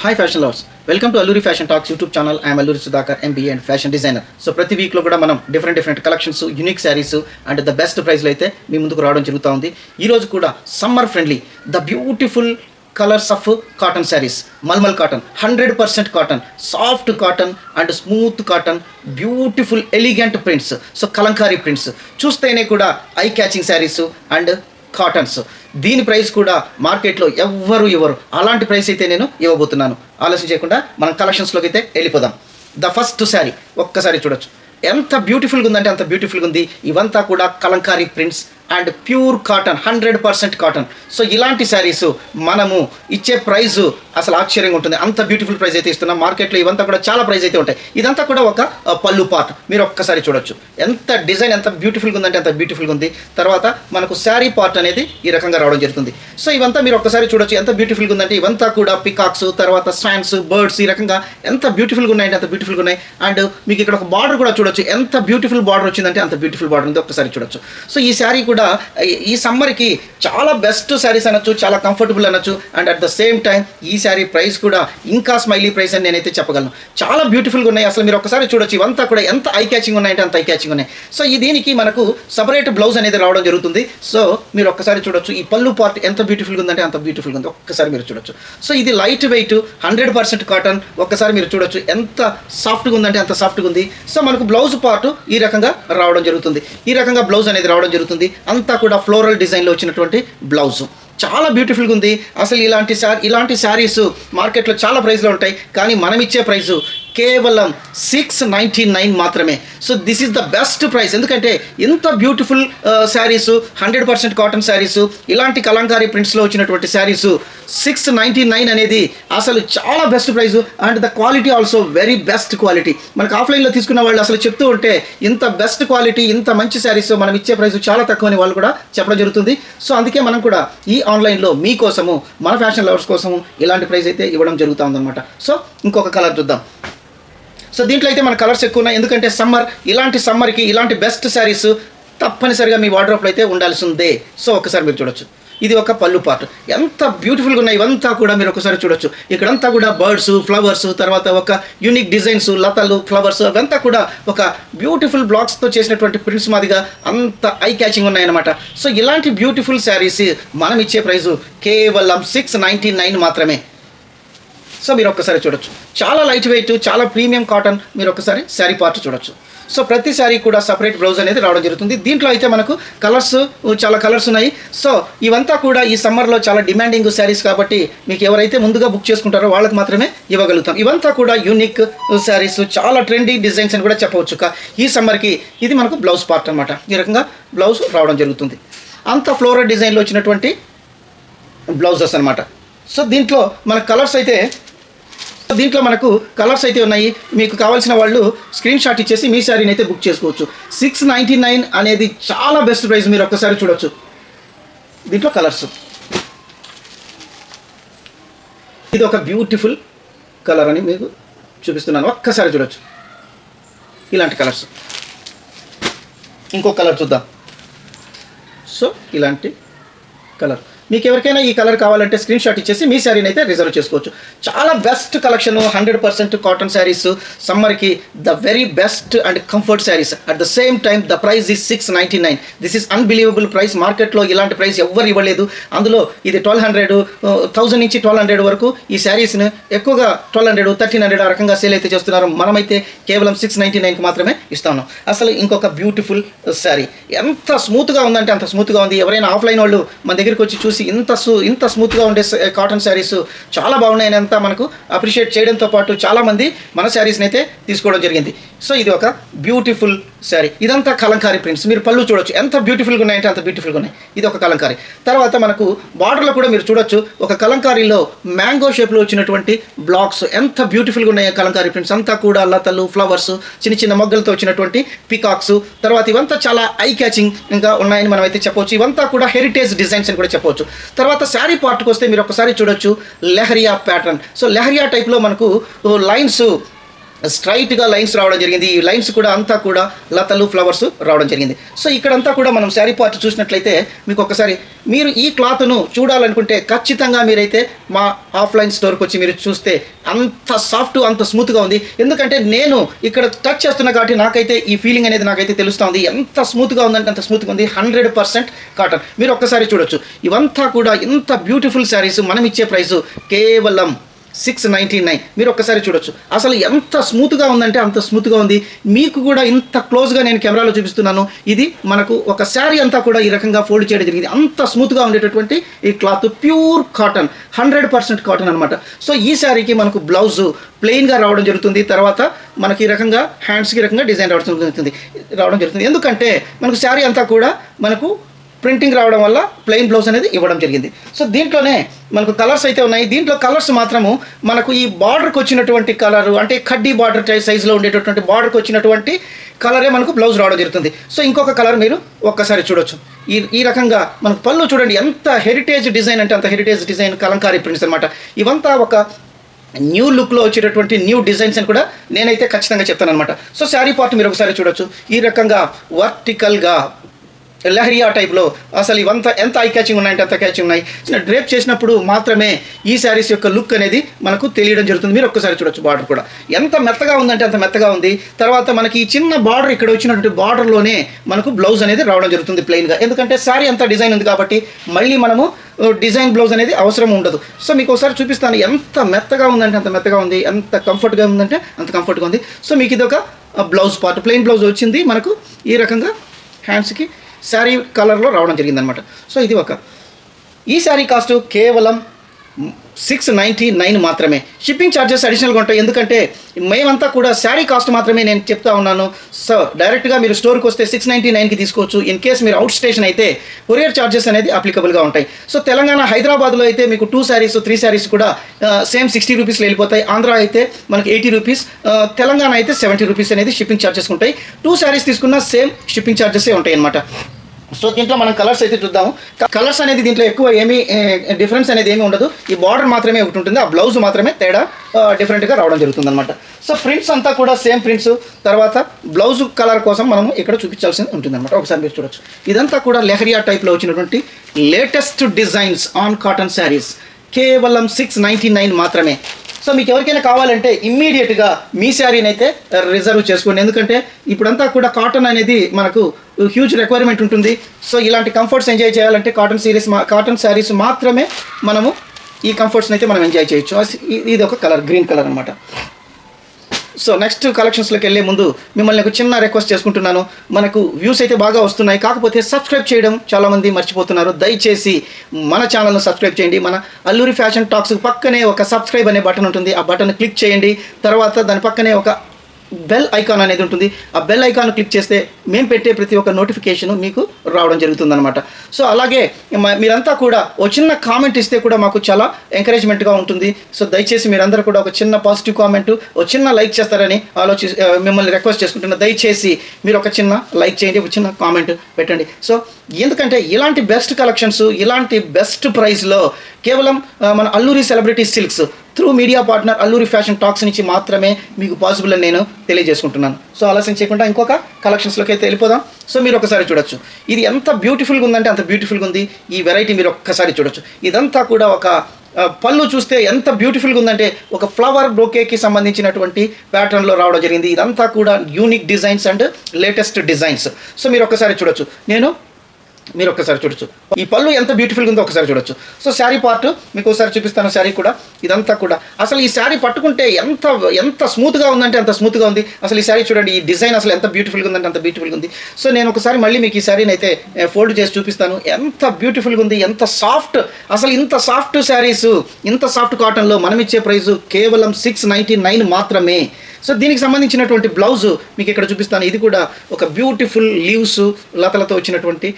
Hi fashion lovers, welcome to Alluri fashion talks YouTube channel. I'm Alluri Sudhakar, MBA and fashion designer. So ప్రతి వీక్లో కూడా మనం different collections, unique saris and the best ప్రైస్లో అయితే మీ ముందుకు రావడం జరుగుతూ ఉంది. ఈరోజు కూడా summer friendly the beautiful colours of cotton saris, malmal cotton, 100% cotton, soft cotton and smooth cotton, beautiful elegant prints, so kalamkari prints చూస్తేనే కూడా eye catching saris and cottons. దీని ప్రైస్ కూడా మార్కెట్లో ఎవ్వరు ఇవ్వరు, అలాంటి ప్రైస్ అయితే నేను ఇవ్వబోతున్నాను. ఆలస్యం చేయకుండా మనం కలెక్షన్స్లోకి అయితే వెళ్ళిపోదాం. ద ఫస్ట్ శారీ ఒక్కసారి చూడొచ్చు, ఎంత బ్యూటిఫుల్గా ఉందంటే అంత బ్యూటిఫుల్గా ఉంది. ఇవంతా కూడా Kalamkari prints and pure cotton, 100% cotton. So ఇలాంటి శారీస్ మనము ఇచ్చే ప్రైస్ అసలు ఆశ్చర్యంగా ఉంటుంది. అంత బ్యూటిఫుల్ ప్రైస్ అయితే ఇస్తున్నాం. మార్కెట్లో ఇవంతా కూడా చాలా ప్రైస్ అయితే ఉంటాయి. ఇదంతా కూడా ఒక పళ్ళు పార్ట్, మీరు ఒక్కసారి చూడొచ్చు. ఎంత డిజైన్ ఎంత బ్యూటిఫుల్గా ఉందంటే అంత బ్యూటిఫుల్గా ఉంది. తర్వాత మనకు శారీ పార్ట్ అనేది ఈ రకంగా రావడం జరుగుతుంది. సో ఇవంతా మీరు ఒక్కసారి చూడొచ్చు, ఎంత బ్యూటిఫుల్గా ఉందంటే ఇవంతా కూడా పికాక్స్, తర్వాత స్వాన్స్, బర్డ్స్, ఈ రకంగా ఎంత బ్యూటిఫుల్గా ఉన్నాయంటే అంత బ్యూటిఫుల్గా ఉన్నాయి. అండ్ మీకు ఇక్కడ ఒక బార్డర్ కూడా చూడొచ్చు, ఎంత బ్యూటిఫుల్ బార్డర్ వచ్చిందంటే అంత బ్యూటిఫుల్ బార్డర్ ఉంది. ఒక్కసారి చూడొచ్చు. సో ఈ శారీ కూడా ఈ సమ్మర్కి చాలా బెస్ట్ శారీస్ అనొచ్చు, చాలా కంఫర్టబుల్ అనొచ్చు. And at the same time ఈ శారీ ప్రైస్ కూడా ఇంకా స్మైలీ ప్రైస్ అని నేనైతే చెప్పగలను. చాలా బ్యూటిఫుల్గా ఉన్నాయి. అసలు మీరు ఒకసారి చూడొచ్చు, ఇవంతా కూడా ఎంత ఐ క్యాచింగ్ ఉన్నాయంటే అంత ఐ క్యాచింగ్ ఉన్నాయి. సో ఈ దీనికి మనకు సపరేట్ బ్లౌజ్ అనేది రావడం జరుగుతుంది. సో మీరు ఒక్కసారి చూడొచ్చు, ఈ పళ్ళు పార్ట్ ఎంత బ్యూటిఫుల్గా ఉందంటే అంత బ్యూటిఫుల్గా ఉంది. ఒక్కసారి మీరు చూడొచ్చు. సో ఇది లైట్ వెయిట్ 100% కాటన్. ఒక్కసారి మీరు చూడొచ్చు, ఎంత సాఫ్ట్గా ఉందంటే అంత సాఫ్ట్గా ఉంది. సో మనకు బ్లౌజ్ పార్ట్ ఈ రకంగా రావడం జరుగుతుంది. ఈ రకంగా బ్లౌజ్ అనేది రావడం జరుగుతుంది. అంతా కూడా ఫ్లోరల్ డిజైన్లో వచ్చినటువంటి బ్లౌజ్ చాలా బ్యూటిఫుల్గా ఉంది. అసలు ఇలాంటి శారీస్ మార్కెట్లో చాలా ప్రైస్లో ఉంటాయి, కానీ మనం ఇచ్చే ప్రైసు కేవలం 699 మాత్రమే. So this is the best price. ఎందుకంటే ఇంత బ్యూటిఫుల్ శారీసు, 100% కాటన్ శారీసు, ఇలాంటి కలంకారీ ప్రింట్స్లో వచ్చినటువంటి శారీసు 699 అనేది అసలు చాలా best price. And the quality also very best quality. మనకు ఆఫ్లైన్లో తీసుకున్న వాళ్ళు అసలు చెప్తూ ఉంటే ఇంత బెస్ట్ క్వాలిటీ, ఇంత మంచి శారీస్ మనం ఇచ్చే ప్రైస్ చాలా తక్కువ అని వాళ్ళు కూడా చెప్పడం జరుగుతుంది. సో అందుకే మనం కూడా ఈ ఆన్లైన్లో మీకోసము, మన ఫ్యాషన్ లవర్స్ కోసము ఇలాంటి ప్రైస్ అయితే ఇవ్వడం జరుగుతూ ఉందన్నమాట. సో ఇంకొక కలర్ చూద్దాం. సో దీంట్లో అయితే మన కలర్స్ ఎక్కువ ఉన్నాయి, ఎందుకంటే ఇలాంటి సమ్మర్కి ఇలాంటి బెస్ట్ శారీస్ తప్పనిసరిగా మీ వార్డ్రోబ్లో అయితే ఉండాల్సిందే. సో ఒకసారి మీరు చూడొచ్చు, ఇది ఒక పళ్ళు పార్ట్, ఎంత బ్యూటిఫుల్గా ఉన్నాయి. ఇవంతా కూడా మీరు ఒకసారి చూడొచ్చు. ఇక్కడంతా కూడా బర్డ్స్, ఫ్లవర్స్, తర్వాత ఒక యూనిక్ డిజైన్స్, లతలు, ఫ్లవర్స్, అవంతా కూడా ఒక బ్యూటిఫుల్ బ్లాక్స్తో చేసినటువంటి ప్రింట్స్ మాదిగా అంత ఐ క్యాచింగ్ ఉన్నాయన్నమాట. సో ఇలాంటి బ్యూటిఫుల్ శారీస్ మనం ఇచ్చే ప్రైజు కేవలం 699 మాత్రమే. సో మీరు ఒక్కసారి చూడొచ్చు, చాలా లైట్ వెయిట్, చాలా ప్రీమియం కాటన్. మీరు ఒక్కసారి శారీ పార్ట్ చూడొచ్చు. సో ప్రతి శారీ కూడా సపరేట్ బ్లౌజ్ అనేది రావడం జరుగుతుంది. దీంట్లో అయితే మనకు చాలా కలర్స్ ఉన్నాయి. సో ఇవంతా కూడా ఈ సమ్మర్లో చాలా డిమాండింగ్ శారీస్ కాబట్టి మీకు ఎవరైతే ముందుగా బుక్ చేసుకుంటారో వాళ్ళకి మాత్రమే ఇవ్వగలుగుతాం. ఇవంతా కూడా యూనిక్ శారీస్, చాలా ట్రెండీ డిజైన్స్ అని కూడా చెప్పవచ్చు. ఈ సమ్మర్కి ఇది మనకు బ్లౌజ్ పార్ట్ అనమాట. ఈ రకంగా బ్లౌజ్ రావడం జరుగుతుంది. అంత ఫ్లోరల్ డిజైన్లో వచ్చినటువంటి బ్లౌజెస్ అనమాట. సో దీంట్లో మనకు కలర్స్ అయితే ఉన్నాయి. మీకు కావాల్సిన వాళ్ళు స్క్రీన్ షాట్ ఇచ్చేసి మీ శారీని అయితే బుక్ చేసుకోవచ్చు. 699 అనేది చాలా బెస్ట్ ప్రైస్. మీరు ఒక్కసారి చూడొచ్చు, దీంట్లో కలర్స్. ఇది ఒక బ్యూటిఫుల్ కలర్ అని మీకు చూపిస్తున్నాను, ఒక్కసారి చూడొచ్చు. ఇలాంటి కలర్స్. ఇంకో కలర్ చూద్దాం. సో ఇలాంటి కలర్, మీకు ఎవరికైనా ఈ కలర్ కావాలంటే స్క్రీన్ షాట్ ఇచ్చేసి మీ శారీని అయితే రిజర్వ్ చేసుకోవచ్చు. చాలా బెస్ట్ కలెక్షన్, 100% కాటన్ శారీస్, సమ్మర్కి the very best and comfort saris. At the same time the price is 699. This is unbelievable price. మార్కెట్లో ఇలాంటి ప్రైస్ ఎవ్వరు ఇవ్వలేదు. అందులో ఇది 1000 నుంచి 1200 వరకు ఈ శారీస్ని ఎక్కువగా 1200, 1300 ఆ రకంగా సేల్ అయితే చేస్తున్నారు. మనమైతే కేవలం 699కి మాత్రమే ఇస్తాను. అసలు ఇంకొక బ్యూటిఫుల్ శారీ, ఎంత స్మూత్గా ఉందంటే అంత స్మూత్గా ఉంది. ఎవరైనా ఆఫ్లైన్ వాళ్ళు మన దగ్గరికి వచ్చి చూసి ఇంత స్మూత్గా ఉండే కాటన్ శారీస్ చాలా బాగున్నాయని అంతా మనకు అప్రిషియేట్ చేయడంతో పాటు చాలామంది మన శారీస్ని అయితే తీసుకోవడం జరిగింది. సో ఇది ఒక బ్యూటిఫుల్ శారీ. ఇదంతా కలంకారీ ప్రింట్స్. మీరు పళ్ళు చూడొచ్చు, ఎంత బ్యూటిఫుల్గా ఉన్నాయంటే అంత బ్యూటిఫుల్గా ఉన్నాయి. ఇది ఒక కలంకారీ. తర్వాత మనకు బార్డర్లో కూడా మీరు చూడొచ్చు, ఒక కలంకారీలో మ్యాంగో షేప్లో వచ్చినటువంటి బ్లాక్స్, ఎంత బ్యూటిఫుల్గా ఉన్నాయి కలంకారీ ప్రింట్స్. అంతా కూడా లతలు, ఫ్లవర్స్, చిన్న మొగ్గలతో వచ్చినటువంటి పికాక్స్. తర్వాత ఇవంతా చాలా ఐ క్యాచింగ్ ఇంకా ఉన్నాయని మనం అయితే చెప్పవచ్చు. ఇవంతా కూడా హెరిటేజ్ డిజైన్స్ అని కూడా చెప్పవచ్చు. తర్వాత శారీ పార్ట్కి వస్తే మీరు ఒకసారి చూడొచ్చు, లెహరియా ప్యాటర్న్. సో లెహరియా టైప్లో మనకు లైన్స్ స్ట్రైట్గా లైన్స్ రావడం జరిగింది. ఈ లైన్స్ కూడా అంతా కూడా లతలు ఫ్లవర్స్ రావడం జరిగింది. సో ఇక్కడంతా కూడా మనం శారీ పార్ట్ చూసినట్లయితే మీకు ఒకసారి మీరు ఈ క్లాత్ను చూడాలనుకుంటే ఖచ్చితంగా మీరైతే మా ఆఫ్లైన్ స్టోర్కి వచ్చి మీరు చూస్తే అంత సాఫ్ట్ అంత స్మూత్గా ఉంది. ఎందుకంటే నేను ఇక్కడ టచ్ చేస్తున్నా కాబట్టి నాకైతే ఈ ఫీలింగ్ అనేది నాకైతే తెలుస్తూ ఉంది. ఎంత స్మూత్గా ఉందంటే అంత స్మూత్గా ఉంది. 100% కాటన్. మీరు ఒక్కసారి చూడొచ్చు. ఇవంతా కూడా ఇంత బ్యూటిఫుల్ శారీస్ మనం ఇచ్చే ప్రైస్ కేవలం 699. మీరు ఒక్కసారి చూడొచ్చు. అసలు ఎంత స్మూత్గా ఉందంటే అంత స్మూత్గా ఉంది. మీకు కూడా ఇంత క్లోజ్గా నేను కెమెరాలో చూపిస్తున్నాను. ఇది మనకు ఒక శారీ అంతా కూడా ఈ రకంగా ఫోల్డ్ చేయడం జరిగింది. అంత స్మూత్గా ఉండేటటువంటి ఈ క్లాత్ ప్యూర్ కాటన్, 100% కాటన్ అనమాట. సో ఈ శారీకి మనకు బ్లౌజ్ ప్లెయిన్గా రావడం జరుగుతుంది. తర్వాత మనకి ఈ రకంగా హ్యాండ్స్కి ఈ రకంగా డిజైన్ రావడం జరుగుతుంది. ఎందుకంటే మనకు శారీ అంతా కూడా మనకు ప్రింటింగ్ రావడం వల్ల ప్లెయిన్ బ్లౌజ్ అనేది ఇవ్వడం జరిగింది. సో దీంట్లోనే మనకు కలర్స్ అయితే ఉన్నాయి. దీంట్లో కలర్స్ మాత్రము మనకు ఈ బార్డర్కి వచ్చినటువంటి కలరు, అంటే కడ్డీ బార్డర్ సైజులో ఉండేటటువంటి బార్డర్కి వచ్చినటువంటి కలరే మనకు బ్లౌజ్ రావడం జరుగుతుంది. సో ఇంకొక కలర్ మీరు ఒక్కసారి చూడొచ్చు. ఈ రకంగా మనకు పళ్ళు చూడండి, ఎంత హెరిటేజ్ డిజైన్ అంటే అంత హెరిటేజ్ డిజైన్, కలంకారీ ప్రింట్స్ అనమాట. ఇవంతా ఒక న్యూ లుక్లో వచ్చేటటువంటి న్యూ డిజైన్స్ అని కూడా నేనైతే ఖచ్చితంగా చెప్తాను అనమాట. సో శారీ పార్ట్ మీరు ఒకసారి చూడొచ్చు. ఈ రకంగా వర్టికల్గా లహరియా టైప్లో అసలు ఇవంతా ఎంత ఐ క్యాచింగ్ ఉన్నాయంటే అంత క్యాచింగ్ ఉన్నాయి. డ్రేప్ చేసినప్పుడు మాత్రమే ఈ శారీస్ యొక్క లుక్ అనేది మనకు తెలియడం జరుగుతుంది. మీరు ఒక్కసారి చూడొచ్చు. బార్డర్ కూడా ఎంత మెత్తగా ఉందంటే అంత మెత్తగా ఉంది. తర్వాత మనకి ఈ చిన్న బార్డర్ ఇక్కడ వచ్చినటువంటి బార్డర్లోనే మనకు బ్లౌజ్ అనేది రావడం జరుగుతుంది ప్లెయిన్గా. ఎందుకంటే శారీ అంత డిజైన్ ఉంది కాబట్టి మళ్ళీ మనము డిజైన్ బ్లౌజ్ అనేది అవసరం ఉండదు. సో మీకు ఒకసారి చూపిస్తాను. ఎంత మెత్తగా ఉందంటే అంత మెత్తగా ఉంది, ఎంత కంఫర్ట్గా ఉందంటే అంత కంఫర్ట్గా ఉంది. సో మీకు ఇది ఒక బ్లౌజ్ పార్ట్, ప్లెయిన్ బ్లౌజ్ వచ్చింది మనకు ఈ రకంగా హ్యాండ్స్కి శారీ కలర్లో రావడం జరిగిందనమాట. సో ఇది ఈ శారీ కాస్ట్ కేవలం 699 మాత్రమే. షిప్పింగ్ ఛార్జెస్ అడిషనల్గా ఉంటాయి. ఎందుకంటే మేమంతా కూడా శారీ కాస్ట్ మాత్రమే నేను చెప్తా ఉన్నాను. సో డైరెక్ట్గా మీరు స్టోర్కి వస్తే 699కి తీసుకోవచ్చు. ఇన్ కేస్ మీరు అవుట్ స్టేషన్ అయితే కొరియర్ ఛార్జెస్ అనేది అప్లికబుల్గా ఉంటాయి. సో తెలంగాణ హైదరాబాద్లో అయితే మీకు 2 శారీస్ 3 శారీస్ కూడా సేమ్ 60 రూపీస్లో వెళ్ళిపోతాయి. ఆంధ్ర అయితే మనకి 80 రూపీస్, తెలంగాణ అయితే 70 రూపీస్ అనేది షిప్పింగ్ ఛార్జెస్ ఉంటాయి. 2 శారీస్ తీసుకున్న సేమ్ షిప్పింగ్ ఛార్జెసే ఉంటాయి అన్నమాట. సో దీంట్లో మనం కలర్స్ అయితే చూద్దాము. కలర్స్ అనేది దీంట్లో ఎక్కువ ఏమీ డిఫరెన్స్ అనేది ఏమీ ఉండదు. ఈ బార్డర్ మాత్రమే ఒకటి ఉంటుంది, ఆ బ్లౌజ్ మాత్రమే తేడా డిఫరెంట్గా రావడం జరుగుతుంది అనమాట. సో ప్రింట్స్ అంతా కూడా సేమ్ ప్రింట్స్. తర్వాత బ్లౌజ్ కలర్ కోసం మనము ఇక్కడ చూపించాల్సి ఉంటుంది అనమాట. ఒకసారి మీరు చూడొచ్చు. ఇదంతా కూడా లెహరియా టైప్లో వచ్చినటువంటి latest designs on cotton saris కేవలం 699 మాత్రమే. సో మీకు ఎవరికైనా కావాలంటే ఇమ్మీడియట్గా మీ శారీని అయితే రిజర్వ్ చేసుకోండి. ఎందుకంటే ఇప్పుడంతా కూడా కాటన్ అనేది మనకు హ్యూజ్ రిక్వైర్మెంట్ ఉంటుంది. సో ఇలాంటి కంఫర్ట్స్ ఎంజాయ్ చేయాలంటే కాటన్ శారీస్ మాత్రమే మనము ఈ కంఫర్ట్స్ని అయితే మనం ఎంజాయ్ చేయొచ్చు. ఇది ఒక కలర్, గ్రీన్ కలర్ అనమాట. సో నెక్స్ట్ కలెక్షన్స్లోకి వెళ్ళే ముందు మిమ్మల్ని ఒక చిన్న రిక్వెస్ట్ చేసుకుంటున్నాను. మనకు వ్యూస్ అయితే బాగా వస్తున్నాయి, కాకపోతే సబ్స్క్రైబ్ చేయడం చాలామంది మర్చిపోతున్నారు. దయచేసి మన ఛానల్ను సబ్స్క్రైబ్ చేయండి. మన అల్లూరి ఫ్యాషన్ టాక్స్ పక్కనే ఒక సబ్స్క్రైబ్ అనే బటన్ ఉంటుంది. ఆ బటన్ క్లిక్ చేయండి. తర్వాత దాని పక్కనే ఒక బెల్ ఐకాన్ అనేది ఉంటుంది. ఆ బెల్ ఐకాన్ క్లిక్ చేస్తే మేము పెట్టే ప్రతి ఒక్క నోటిఫికేషన్ మీకు రావడం జరుగుతుందన్నమాట. సో అలాగే మీరంతా కూడా ఒక చిన్న కామెంట్ ఇస్తే కూడా మాకు చాలా ఎంకరేజ్మెంట్గా ఉంటుంది. సో దయచేసి మీరందరూ కూడా ఒక చిన్న పాజిటివ్ కామెంట్, ఒక చిన్న లైక్ చేస్తారని మిమ్మల్ని రిక్వెస్ట్ చేసుకుంటున్నా. దయచేసి మీరు ఒక చిన్న లైక్ చేయండి, ఒక చిన్న కామెంట్ పెట్టండి. సో ఎందుకంటే ఇలాంటి బెస్ట్ కలెక్షన్స్, ఇలాంటి బెస్ట్ ప్రైస్లో కేవలం మన Alluri celebrity silks through media partner Alluri fashion talks నుంచి మాత్రమే మీకు పాసిబుల్ అని నేను తెలియజేసుకుంటున్నాను. సో ఆలస్యం చేయకుండా ఇంకొక కలెక్షన్స్లోకి అయితే వెళ్ళిపోదాం. సో మీరు ఒకసారి చూడొచ్చు. ఇది ఎంత బ్యూటిఫుల్గా ఉందంటే అంత బ్యూటిఫుల్గా ఉంది. ఈ వెరైటీ మీరు ఒక్కసారి చూడొచ్చు. ఇదంతా కూడా ఒక పళ్ళు చూస్తే ఎంత బ్యూటిఫుల్గా ఉందంటే ఒక ఫ్లవర్ బ్రోకేకి సంబంధించినటువంటి ప్యాటర్న్లో రావడం జరిగింది. ఇదంతా కూడా unique designs and latest designs. So మీరు ఒక్కసారి చూడొచ్చు. మీరు ఒక్కసారి చూడొచ్చు. ఈ పళ్ళు ఎంత బ్యూటిఫుల్గా ఉందో ఒకసారి చూడొచ్చు. సో శారీ పార్ట్ మీకు ఒకసారి చూపిస్తాను. శారీ కూడా ఇదంతా కూడా అసలు ఈ శారీ పట్టుకుంటే ఎంత స్మూత్గా ఉందంటే అంత స్మూత్గా ఉంది. అసలు ఈ శారీ చూడండి, ఈ డిజైన్ అసలు ఎంత బ్యూటిఫుల్గా ఉందంటే అంత బ్యూటిఫుల్గా ఉంది. సో నేను ఒకసారి మళ్ళీ మీకు ఈ శారీని అయితే ఫోల్డ్ చేసి చూపిస్తాను. ఎంత బ్యూటిఫుల్గా ఉంది, ఎంత సాఫ్ట్. అసలు ఇంత సాఫ్ట్ శారీస్, ఇంత సాఫ్ట్ కాటన్లో మనం ఇచ్చే ప్రైస్ కేవలం 699 మాత్రమే. సో దీనికి సంబంధించినటువంటి బ్లౌజు మీకు ఇక్కడ చూపిస్తాను. ఇది కూడా ఒక బ్యూటిఫుల్ లీవ్స్, లతలతో వచ్చినటువంటి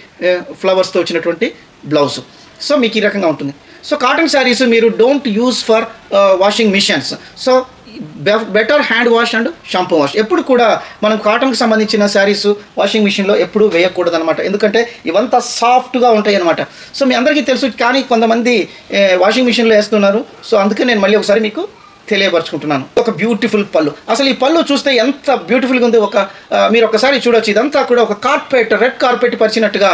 ఫ్లవర్స్తో వచ్చినటువంటి బ్లౌజు. సో మీకు ఈ రకంగా ఉంటుంది. సో కాటన్ శారీస్ మీరు don't use for washing machines. So better hand wash and shampoo wash. ఎప్పుడు కూడా మనం కాటన్కి సంబంధించిన శారీస్ వాషింగ్ మిషన్లో ఎప్పుడు వేయకూడదు అనమాట. ఎందుకంటే ఇవంతా సాఫ్ట్గా ఉంటాయి అనమాట. సో మీ అందరికీ తెలుసు, కానీ కొంతమంది వాషింగ్ మిషన్లో వేస్తున్నారు. సో అందుకే నేను మళ్ళీ ఒకసారి మీకు తెలియపరుచుకుంటున్నాను. ఒక బ్యూటిఫుల్ పళ్ళు, అసలు ఈ పళ్ళు చూస్తే ఎంత బ్యూటిఫుల్గా ఉంది. మీరు ఒకసారి చూడొచ్చు, ఇదంతా కూడా ఒక కార్పెట్, రెడ్ కార్పెట్ పరిచినట్టుగా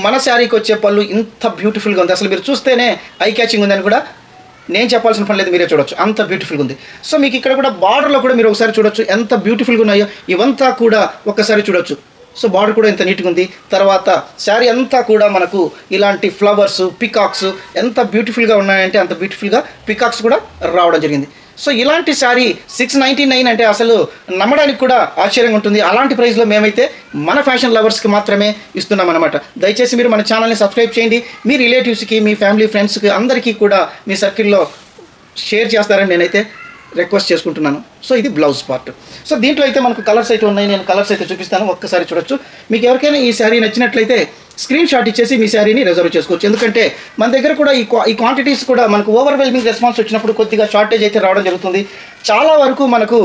మన శారీకి వచ్చే పళ్ళు ఇంత బ్యూటిఫుల్గా ఉంది. అసలు మీరు చూస్తేనే ఐ క్యాచింగ్ ఉందని కూడా నేను చెప్పాల్సిన పని లేదు, మీరే చూడొచ్చు, అంత బ్యూటిఫుల్గా ఉంది. సో మీకు ఇక్కడ కూడా బార్డర్లో కూడా మీరు ఒకసారి చూడొచ్చు ఎంత బ్యూటిఫుల్గా ఉన్నాయో. ఇవంతా కూడా ఒకసారి చూడొచ్చు. సో బార్డర్ కూడా ఎంత నీట్గా ఉంది. తర్వాత శారీ అంతా కూడా మనకు ఇలాంటి ఫ్లవర్స్, పికాక్స్ ఎంత బ్యూటిఫుల్గా ఉన్నాయంటే అంత బ్యూటిఫుల్గా పికాక్స్ కూడా రావడం జరిగింది. సో ఇలాంటి శారీ 699 అంటే అసలు నమ్మడానికి కూడా ఆశ్చర్యంగా ఉంటుంది. అలాంటి ప్రైస్లో మేమైతే మన ఫ్యాషన్ లవర్స్కి మాత్రమే ఇస్తున్నాం అనమాట. దయచేసి మీరు మన ఛానల్ని సబ్స్క్రైబ్ చేయండి. మీ రిలేటివ్స్కి, మీ ఫ్యామిలీ ఫ్రెండ్స్కి అందరికీ కూడా మీ సర్కిల్లో షేర్ చేస్తారని నేనైతే రిక్వెస్ట్ చేసుకుంటున్నాను. సో ఇది బ్లౌజ్ పార్ట్. సో దీంట్లో అయితే మనకు కలర్స్ అయితే ఉన్నాయి, నేను కలర్స్ అయితే చూపిస్తాను, ఒక్కసారి చూడొచ్చు. మీకు ఎవరికైనా ఈ శారీ నచ్చినట్లయితే స్క్రీన్ షాట్ ఇచ్చేసి మీ శారీని రిజర్వ్ చేసుకోవచ్చు. ఎందుకంటే మన దగ్గర కూడా ఈ క్వాంటిటీస్ కూడా మనకు ఓవర్వెల్మింగ్ రెస్పాన్స్ వచ్చినప్పుడు కొద్దిగా షార్టేజ్ అయితే రావడం జరుగుతుంది. చాలా వరకు మనకు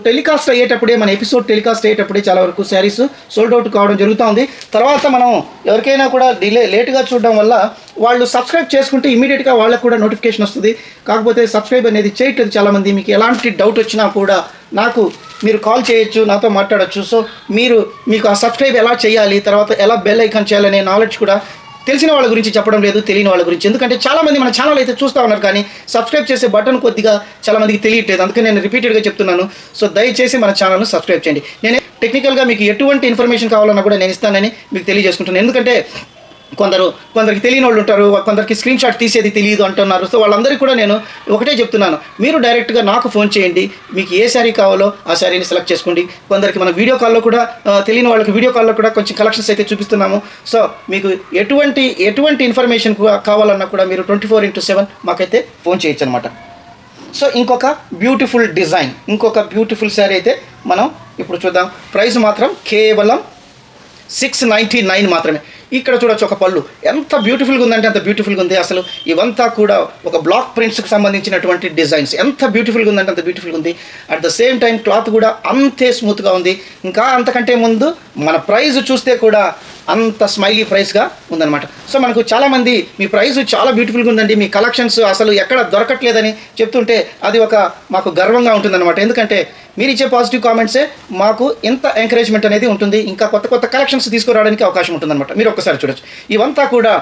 టెలికాస్ట్ అయ్యేటప్పుడే, మన ఎపిసోడ్ టెలికాస్ట్ అయ్యేటప్పుడే చాలా వరకు శారీస్ సోల్డ్ అవుట్ కావడం జరుగుతూ ఉంది. తర్వాత మనం ఎవరికైనా కూడా లేట్గా చూడడం వల్ల వాళ్ళు సబ్స్క్రైబ్ చేసుకుంటే ఇమీడియట్గా వాళ్ళకు కూడా నోటిఫికేషన్ వస్తుంది. కాకపోతే సబ్స్క్రైబ్ అనేది చేయట్లేదు చాలామంది. మీకు ఎలాంటి డౌట్ వచ్చినా కూడా నాకు మీరు కాల్ చేయొచ్చు, నాతో మాట్లాడచ్చు. సో మీకు ఆ సబ్స్క్రైబ్ ఎలా చేయాలి, తర్వాత ఎలా బెల్ ఐకాన్ చేయాలనే నాలెడ్జ్ కూడా తెలిసిన వాళ్ళ గురించి చెప్పడం లేదు, తెలియని వాళ్ళ గురించి. ఎందుకంటే చాలామంది మన ఛానల్ అయితే చూస్తూ ఉన్నారు, కానీ సబ్స్క్రైబ్ చేసే బటన్ కొద్దిగా చాలామందికి తెలియట్లేదు. అందుకని నేను రిపీటెడ్గా చెప్తున్నాను. సో దయచేసి మన ఛానల్ను సబ్స్క్రైబ్ చేయండి. నేను టెక్నికల్గా మీకు ఎటువంటి ఇన్ఫర్మేషన్ కావాలన్నా కూడా నేను ఇస్తానని మీకు తెలియజేసుకుంటున్నాను. ఎందుకంటే కొందరికి తెలియని వాళ్ళు ఉంటారు, కొందరికి స్క్రీన్ షాట్ తీసేది తెలియదు అంటున్నారు. సో వాళ్ళందరికీ కూడా నేను ఒకటే చెప్తున్నాను, మీరు డైరెక్ట్గా నాకు ఫోన్ చేయండి, మీకు ఏ శారీ కావాలో ఆ శారీని సెలెక్ట్ చేసుకోండి. కొందరికి మన వీడియో కాల్లో కూడా, తెలియని వాళ్ళకి వీడియో కాల్లో కూడా కొంచెం కలెక్షన్స్ అయితే చూపిస్తున్నాము. సో మీకు ఎటువంటి ఇన్ఫర్మేషన్ కావాలన్నా కూడా మీరు 24/7 మాకైతే ఫోన్ చేయొచ్చు అనమాట. సో ఇంకొక బ్యూటిఫుల్ డిజైన్, ఇంకొక బ్యూటిఫుల్ శారీ అయితే మనం ఇప్పుడు చూద్దాం. ప్రైస్ మాత్రం కేవలం 699 మాత్రమే. ఇక్కడ చూడొచ్చు ఒక పళ్ళు ఎంత బ్యూటిఫుల్గా ఉందంటే అంత బ్యూటిఫుల్గా ఉంది. అసలు ఇవంతా కూడా ఒక బ్లాక్ ప్రింట్స్కి సంబంధించినటువంటి డిజైన్స్, ఎంత బ్యూటిఫుల్గా ఉందంటే అంత బ్యూటిఫుల్గా ఉంది. At the same time cloth కూడా అంతే స్మూత్గా ఉంది. ఇంకా అంతకంటే ముందు మన ప్రైస్ చూస్తే కూడా అంత స్మైలీ ప్రైస్గా ఉందన్నమాట. సో మనకు చాలామంది మీ ప్రైస్ చాలా బ్యూటిఫుల్గా ఉందండి, మీ కలెక్షన్స్ అసలు ఎక్కడ దొరకట్లేదని చెప్తుంటే అది మాకు గర్వంగా ఉంటుందన్నమాట. ఎందుకంటే మీరు ఇచ్చే పాజిటివ్ కామెంట్సే మాకు ఎంత ఎంకరేజ్మెంట్ అనేది ఉంటుంది, ఇంకా కొత్త కలెక్షన్స్ తీసుకురావడానికి అవకాశం ఉంటుందన్నమాట. మీరు ఒక్కసారి చూడొచ్చు, ఇవంతా కూడా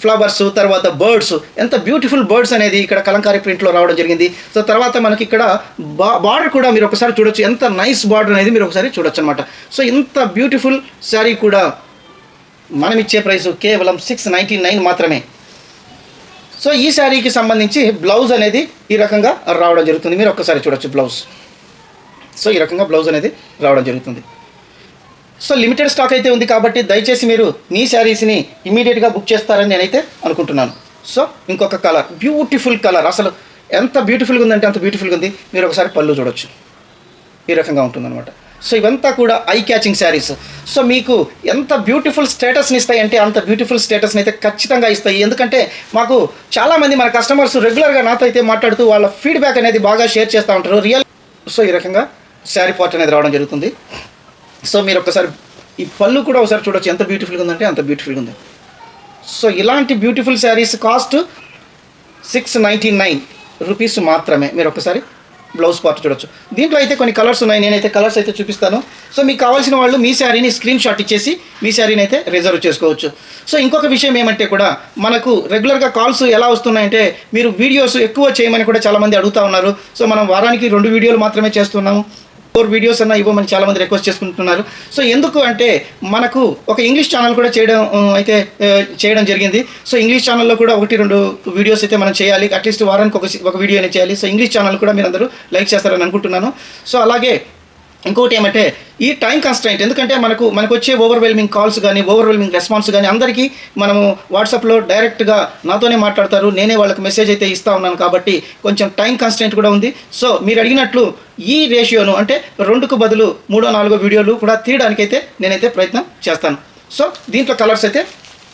ఫ్లవర్స్, తర్వాత బర్డ్స్, ఎంత బ్యూటిఫుల్ బర్డ్స్ అనేది ఇక్కడ కలంకారీ ప్రింట్లో రావడం జరిగింది. సో తర్వాత మనకి ఇక్కడ బార్డర్ కూడా మీరు ఒకసారి చూడొచ్చు, ఎంత నైస్ బార్డర్ అనేది మీరు ఒకసారి చూడొచ్చు అనమాట. సో ఇంత బ్యూటిఫుల్ శారీ కూడా మనం ఇచ్చే ప్రైస్ కేవలం 699 మాత్రమే. సో ఈ శారీకి సంబంధించి బ్లౌజ్ అనేది ఈ రకంగా రావడం జరుగుతుంది. మీరు ఒక్కసారి చూడొచ్చు బ్లౌజ్. సో ఈ రకంగా బ్లౌజ్ అనేది రావడం జరుగుతుంది. సో లిమిటెడ్ స్టాక్ అయితే ఉంది కాబట్టి దయచేసి మీరు మీ శారీస్ని ఇమీడియట్గా బుక్ చేస్తారని నేనైతే అనుకుంటున్నాను. సో ఇంకొక కలర్, బ్యూటిఫుల్ కలర్, అసలు ఎంత బ్యూటిఫుల్గా ఉందంటే అంత బ్యూటిఫుల్గా ఉంది. మీరు ఒకసారి పళ్ళు చూడొచ్చు, ఈ రకంగా ఉంటుందన్నమాట. సో ఇవంతా కూడా ఐ క్యాచింగ్ శారీస్. సో మీకు ఎంత బ్యూటిఫుల్ స్టేటస్ని ఇస్తాయి అంటే అంత బ్యూటిఫుల్ స్టేటస్ని అయితే ఖచ్చితంగా ఇస్తాయి. ఎందుకంటే మాకు చాలామంది మన కస్టమర్స్ రెగ్యులర్గా నాతో అయితే మాట్లాడుతూ వాళ్ళ ఫీడ్బ్యాక్ అనేది బాగా షేర్ చేస్తూ ఉంటారు రియల్. సో ఈ రకంగా శారీ పార్ట్ అనేది రావడం జరుగుతుంది. సో మీరు ఒకసారి ఈ పళ్ళు కూడా ఒకసారి చూడొచ్చు, ఎంత బ్యూటిఫుల్గా ఉందంటే అంత బ్యూటిఫుల్గా ఉంది. సో ఇలాంటి బ్యూటిఫుల్ శారీస్ కాస్ట్ 699 రూపీస్ మాత్రమే. మీరు ఒకసారి బ్లౌజ్ పార్ట్ చూడొచ్చు. దీంట్లో అయితే కొన్ని కలర్స్ ఉన్నాయి, నేనైతే కలర్స్ అయితే చూపిస్తాను. సో మీకు కావాల్సిన వాళ్ళు మీ శారీని స్క్రీన్ షాట్ ఇచ్చేసి మీ శారీని అయితే రిజర్వ్ చేసుకోవచ్చు. సో ఇంకొక విషయం ఏమంటే కూడా మనకు రెగ్యులర్గా కాల్స్ ఎలా వస్తున్నాయంటే మీరు వీడియోస్ ఎక్కువ చేయమని కూడా చాలామంది అడుగుతూ ఉన్నారు. సో మనం వారానికి 2 వీడియోలు మాత్రమే చేస్తున్నాము, 4 వీడియోస్ అన్నా ఇవ్వమని చాలామంది రిక్వెస్ట్ చేసుకుంటున్నారు. సో ఎందుకు అంటే మనకు ఒక ఇంగ్లీష్ ఛానల్ కూడా చేయడం జరిగింది. సో ఇంగ్లీష్ ఛానల్లో కూడా 1-2 వీడియోస్ అయితే మనం చేయాలి, అట్లీస్ట్ వారానికి ఒక వీడియో అనేది చేయాలి. సో ఇంగ్లీష్ ఛానల్ కూడా మీరు అందరూ లైక్ చేస్తారని అనుకుంటున్నాను. సో అలాగే ఇంకోటి ఏమంటే ఈ టైం కన్స్ట్రైంట్, ఎందుకంటే మనకు వచ్చే ఓవర్వెల్మింగ్ కాల్స్ కానీ ఓవర్వెల్మింగ్ రెస్పాన్స్ కానీ అందరికీ మనము వాట్సాప్లో డైరెక్ట్గా నాతోనే మాట్లాడతారు, నేనే వాళ్ళకి మెసేజ్ అయితే ఇస్తూ ఉన్నాను కాబట్టి కొంచెం టైం కన్స్ట్రైంట్ కూడా ఉంది. సో మీరు అడిగినట్లు ఈ రేషియోను అంటే 2కు బదులు 3-4 వీడియోలు కూడా తీయడానికైతే నేనైతే ప్రయత్నం చేస్తాను. సో దీంట్లో కలర్స్ అయితే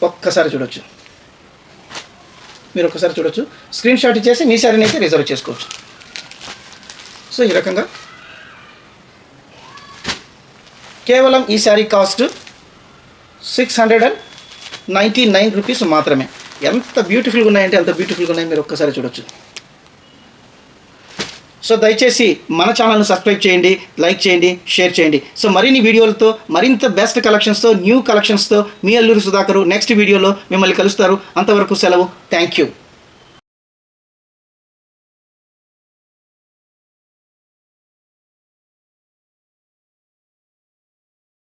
ఒక్కసారి చూడొచ్చు, మీరు ఒక్కసారి చూడొచ్చు, స్క్రీన్ షాట్ ఇచ్చేసి మీ శారీని అయితే రిజర్వ్ చేసుకోవచ్చు. సో ఈ రకంగా కేవలం ఈ శారీ కాస్ట్ 699 రూపీస్ మాత్రమే. ఎంత బ్యూటిఫుల్గా ఉన్నాయంటే అంత బ్యూటిఫుల్గా ఉన్నాయి, మీరు ఒక్కసారి చూడొచ్చు. సో దయచేసి మన ఛానల్ను సబ్స్క్రైబ్ చేయండి, లైక్ చేయండి, షేర్ చేయండి. సో మరిన్ని వీడియోలతో మరింత బెస్ట్ కలెక్షన్స్తో న్యూ కలెక్షన్స్తో మీ అల్లూరి సుధాకర్ నెక్స్ట్ వీడియోలో మిమ్మల్ని కలుస్తారు. అంతవరకు సెలవు. Thank you.